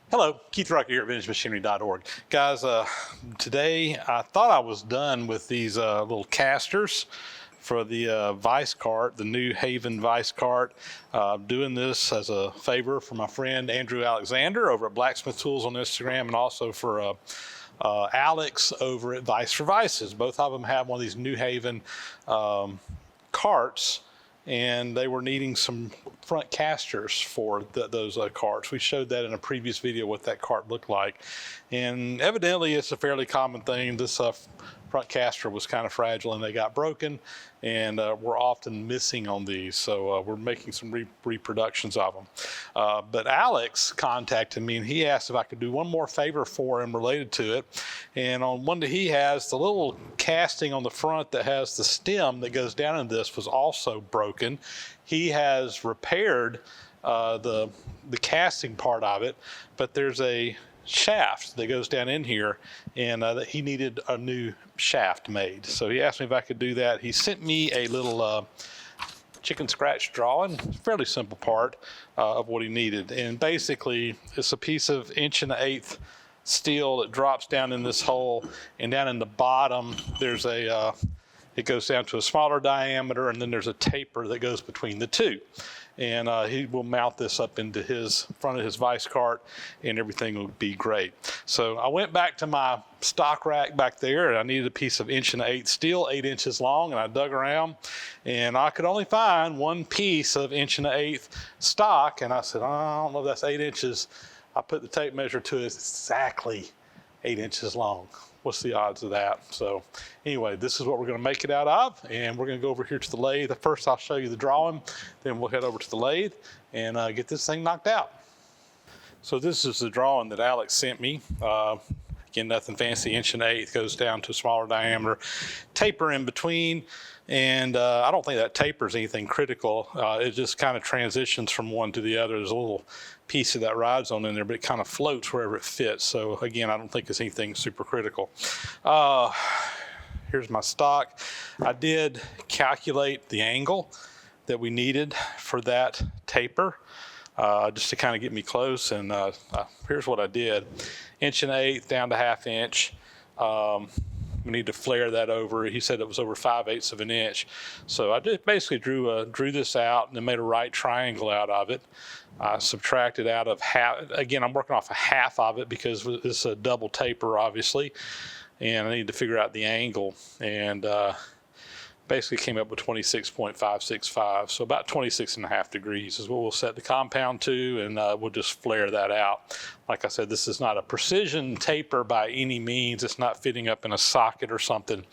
Hello, Keith Rucker here at VintageMachinery.org. Guys, today I thought I was done with these little casters for the Vise cart, the new Haven Vise cart. Doing this as a favor for my friend Andrew Alexander over at Blacksmith Tools on Instagram, and also for Alex over at Vise for Vices. Both of them have one of these New Haven carts, and they were needing some front casters for those carts. We showed that in a previous video what that cart looked like, and evidently it's a fairly common thing. This front caster was kind of fragile and they got broken, and we're often missing on these, so we're making some reproductions of them. But Alex contacted me and he asked if I could do one more favor for him related to it. And on one that he has, the little casting on the front that has the stem that goes down in this was also broken. He has repaired the casting part of it, but there's a shaft that goes down in here, and he needed a new shaft made. So he asked me if I could do that. He sent me a little chicken scratch drawing, fairly simple part of what he needed. And basically it's a piece of 1.1/8" steel that drops down in this hole, and down in the bottom there's a it goes down to a smaller diameter, and then there's a taper that goes between the two. And he will mount this up into his front of his Vise cart, and everything will be great. So I went back to my stock rack back there, and I needed a piece of 1.1/8" steel, 8 inches long, and I dug around, and I could only find one piece of 1.1/8" stock, and I said, oh, I don't know if that's 8 inches. I put the tape measure to it, it's exactly 8 inches long. What's the odds of that? So anyway, this is what we're going to make it out of, and we're going to go over here to the lathe. First I'll show you the drawing, then we'll head over to the lathe and get this thing knocked out. So this is the drawing that Alex sent me. Again, nothing fancy, 1.1/8", goes down to a smaller diameter, taper in between, and I don't think that taper is anything critical. It just kind of transitions from one to the other. There's a little piece of that rides on in there, but it kind of floats wherever it fits. So again, I don't think it's anything super critical. Here's my stock. I did calculate the angle that we needed for that taper, just to kind of get me close, and here's what I did. 1.1/8" down to 1/2 inch. We need to flare that over. He said it was over 5/8 of an inch. So I just basically drew this out and then made a right triangle out of it. I subtracted out of half. Again, I'm working off a half of it because it's a double taper, obviously, and I need to figure out the angle, and basically came up with 26.565, so about 26.5 degrees is what we'll set the compound to, and we'll just flare that out. Like I said, this is not a precision taper by any means. It's not fitting up in a socket or something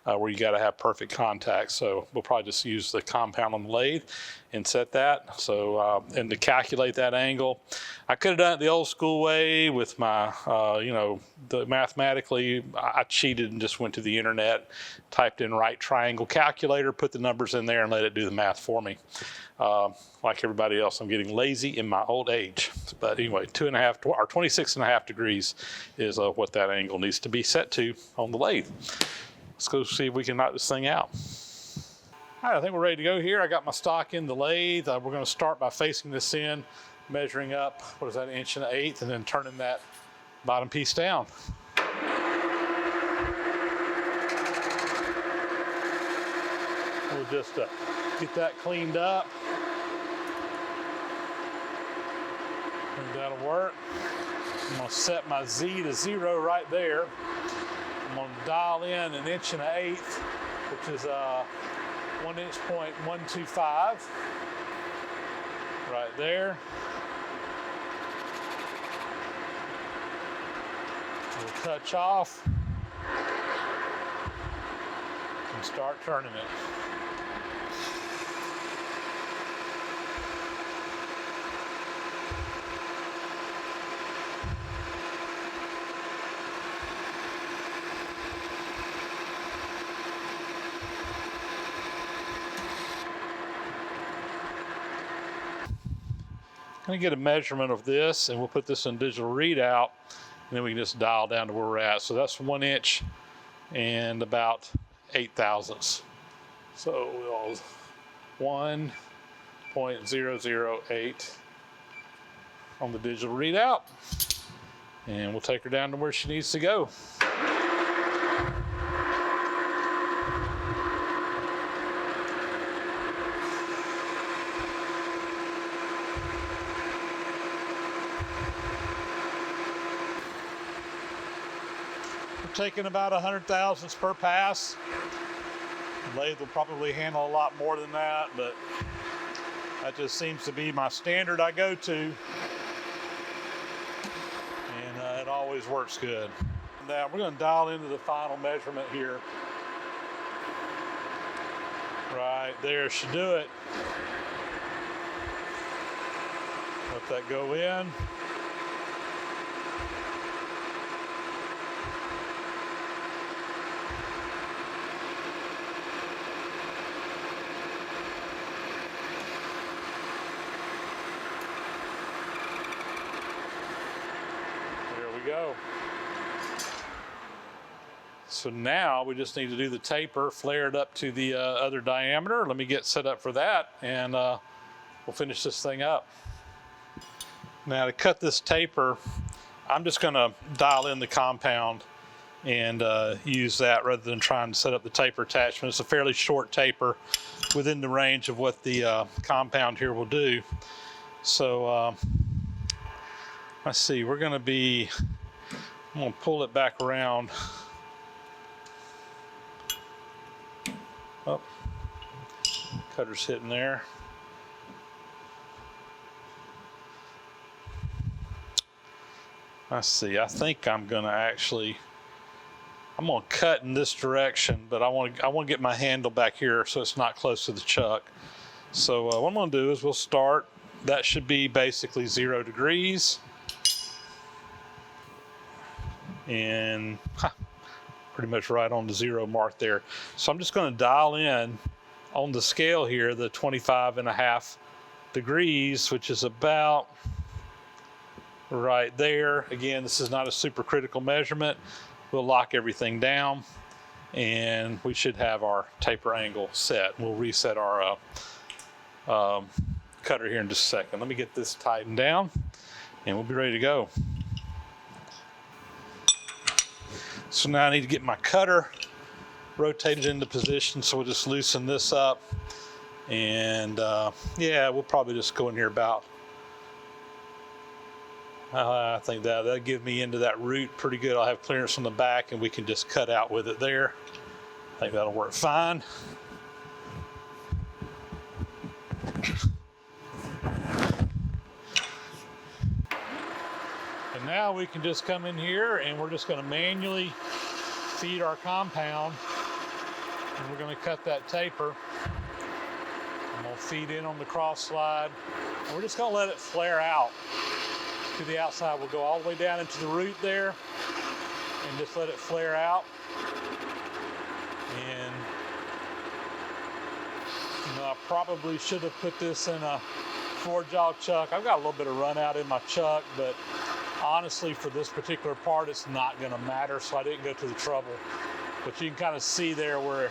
where you got to have perfect contact. So we'll probably just use the compound on the lathe and set that. So and to calculate that angle, I could have done it the old school way with my mathematically. I cheated and just went to the internet, typed in right triangle calculator, put the numbers in there, and let it do the math for me. Like everybody else, I'm getting lazy in my old age. But anyway, 26.5 degrees is what that angle needs to be set to on the lathe. Let's go see if we can knock this thing out. All right, I think we're ready to go here. I got my stock in the lathe. We're going to start by facing this in, measuring up, 1.1/8", and then turning that bottom piece down. We'll just get that cleaned up. And that'll work. I'm going to set my Z to 0 right there. I'm going to dial in 1.1/8", which is 1.125" right there. We'll touch off and start turning it. I'm going to get a measurement of this, and we'll put this in digital readout, and then we can just dial down to where we're at. So that's 1 inch and about 8 thousandths. So we'll 1.008 on the digital readout. and we'll take her down to where she needs to go. Taking about 100 thousandths per pass. The lathe will probably handle a lot more than that, but that just seems to be my standard I go to, and it always works good. Now we're going to dial into the final measurement here. Right there should do it. Let that go in. Go. So now we just need to do the taper, flare it up to the other diameter. Let me get set up for that, and we'll finish this thing up. Now to cut this taper, I'm just going to dial in the compound and use that rather than trying to set up the taper attachment. It's a fairly short taper within the range of what the compound here will do. So let's see, we're going to be, I'm going to pull it back around. Oh, cutter's hitting there. Let's see, I think I'm going to actually, I'm going to cut in this direction, but I want to get my handle back here so it's not close to the chuck. So what I'm going to do is we'll start, that should be basically 0 degrees. And pretty much right on the 0 mark there. So I'm just going to dial in on the scale here the 25.5 degrees, which is about right there. Again, this is not a super critical measurement. We'll lock everything down and we should have our taper angle set. We'll reset our cutter here in just a second. Let me get this tightened down and we'll be ready to go. So now I need to get my cutter rotated into position, so we'll just loosen this up. And yeah, we'll probably just go in here about, I think that'll give me into that root pretty good. I'll have clearance on the back and we can just cut out with it there. I think that'll work fine. And now we can just come in here and we're just going to manually feed our compound, and we're going to cut that taper. I'm going to feed in on the cross slide, and we're just going to let it flare out to the outside. We'll go all the way down into the root there and just let it flare out. And you know, I probably should have put this in a 4-jaw chuck. I've got a little bit of run out in my chuck, but honestly, for this particular part, it's not going to matter, so I didn't go to the trouble. But you can kind of see there where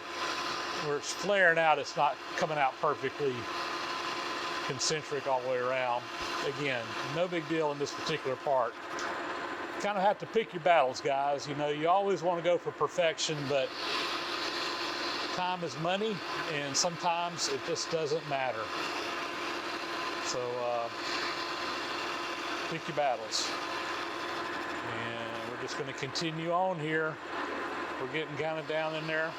it's flaring out, it's not coming out perfectly concentric all the way around. Again, no big deal in this particular part. You kind of have to pick your battles, guys. You know, you always want to go for perfection, but time is money, and sometimes it just doesn't matter. So pick your battles. And we're just going to continue on here. We're getting kind of down in there.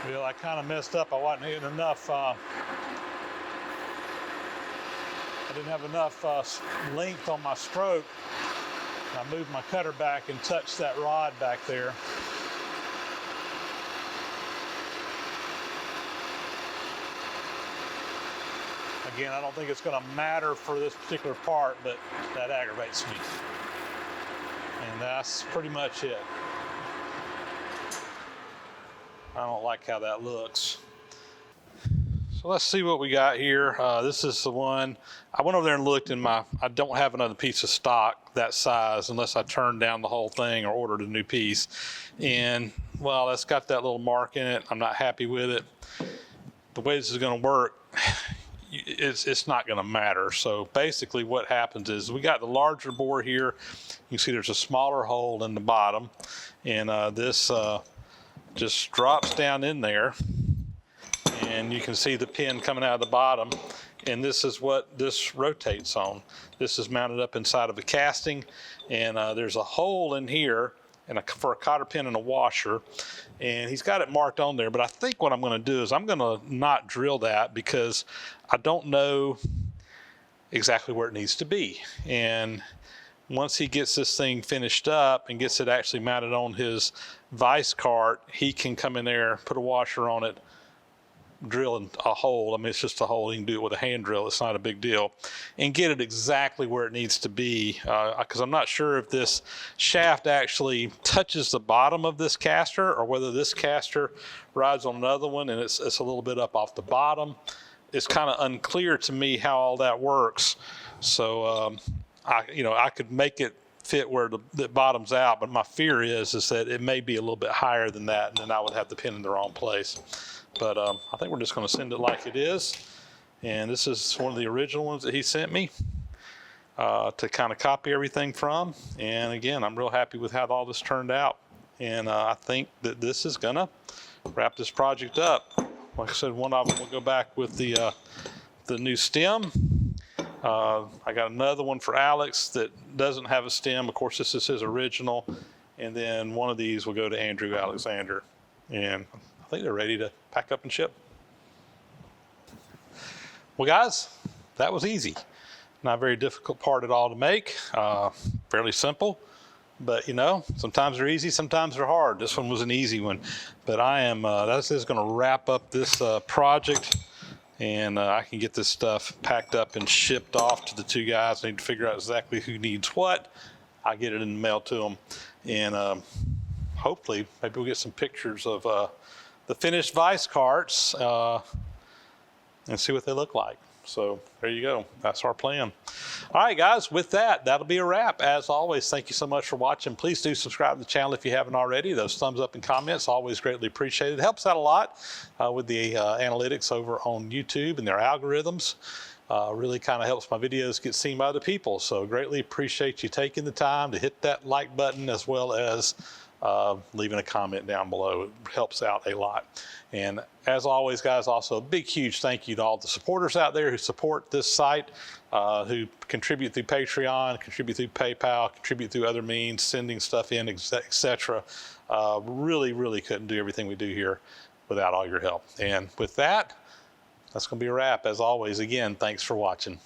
Well, I kind of messed up. I wasn't hitting enough. I didn't have enough length on my stroke. I moved my cutter back and touched that rod back there. Again, I don't think it's going to matter for this particular part, but that aggravates me. And that's pretty much it. I don't like how that looks. So let's see what we got here. This is the one. I went over there and looked in I don't have another piece of stock that size unless I turn down the whole thing or ordered a new piece. And, well, that's got that little mark in it. I'm not happy with it. The way this is going to work, it's not going to matter. So basically what happens is we got the larger bore here. You can see there's a smaller hole in the bottom, and this just drops down in there, and you can see the pin coming out of the bottom, and this is what this rotates on. This is mounted up inside of a casting, and there's a hole in here for a cotter pin and a washer, and he's got it marked on there. But I think what I'm going to do is I'm going to not drill that because I don't know exactly where it needs to be. And once he gets this thing finished up and gets it actually mounted on his Vise cart, he can come in there, put a washer on it, drill a hole. I mean, it's just a hole. You can do it with a hand drill. It's not a big deal, and get it exactly where it needs to be. Because I'm not sure if this shaft actually touches the bottom of this caster or whether this caster rides on another one and it's a little bit up off the bottom. It's kind of unclear to me how all that works. So I could make it fit where the bottom's out, but my fear is that it may be a little bit higher than that, and then I would have the pin in the wrong place. But I think we're just going to send it like it is. And this is one of the original ones that he sent me to kind of copy everything from. And again, I'm real happy with how all this turned out. And I think that this is going to wrap this project up. Like I said, one of them will go back with the new stem. I got another one for Alex that doesn't have a stem. Of course, this is his original. And then one of these will go to Andrew Alexander. And I think they're ready to pack up and ship. Well, guys, that was easy. Not a very difficult part at all to make. Fairly simple. But, sometimes they're easy, sometimes they're hard. This one was an easy one. But this is going to wrap up this project. And I can get this stuff packed up and shipped off to the two guys. I need to figure out exactly who needs what. I'll get it in the mail to them. And hopefully, maybe we'll get some pictures of the finished Vise carts and see what they look like. So there you go. That's our plan. All right, guys, with that, that'll be a wrap. As always, thank you so much for watching. Please do subscribe to the channel if you haven't already. Those thumbs up and comments, always greatly appreciated. It helps out a lot with the analytics over on YouTube and their algorithms. Really kind of helps my videos get seen by other people. So greatly appreciate you taking the time to hit that like button, as well as leaving a comment down below. It helps out a lot. And as always, guys, also a big, huge thank you to all the supporters out there who support this site, who contribute through Patreon, contribute through PayPal, contribute through other means, sending stuff in, etc. Really, really couldn't do everything we do here without all your help. And with that, that's going to be a wrap. As always, again, thanks for watching.